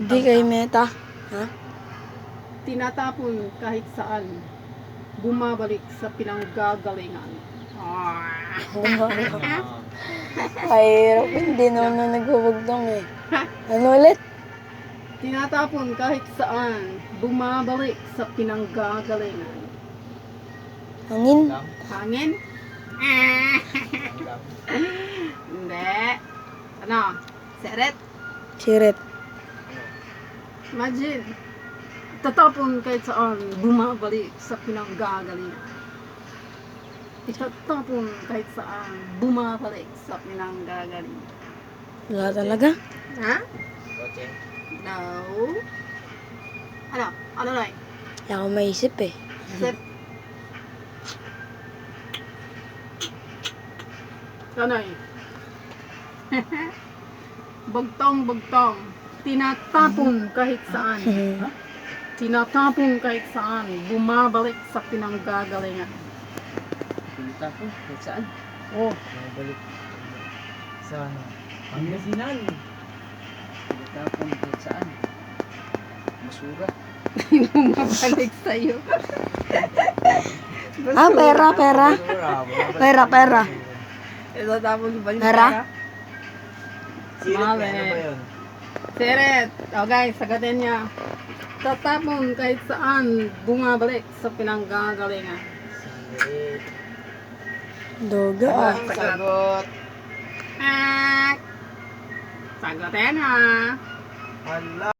Hindi kay Meta. Ha? Tinatapon kahit saan. Bumabalik sa pinanggagalingan. Mahirap. Hindi naman na nagbubugtong eh. Ano ulit? Tinatapon kahit saan. Bumabalik sa pinanggagalingan. Hangin? Hangin? Hindi. Ano? Seret? Sirit. Imagine. Tatapon kahit saan. Bumabalik sa pinanggagalingan. Itatapon kahit saan. Bumabalik sa pinanggagalingan. Wala talaga. Ha? Kotse. No. Ano? Ano na? Hindi ako maisip eh. Set. Tanay. Bagtong. Tinatapon kahit saan. Tinatapon kahit saan. Bumabalik sa pinanggagalingan. Tinatapon. Kahit saan? Oh. Bumabalik. Saan? Pangasinan. Tinatapon. Kahit saan? Basura. Bumabalik sa'yo. Ah, pera. Basura. Pera. Itatapon ba yung Pera? pera? Sirit. Mami. Ano ba yun? Seret. Okay, sagatin niya. Tatapon kahit saan. Bumabalik sa pinanggagalingan. Sirit. Doga ah. Ang sagot. Sagutin ha. Hala.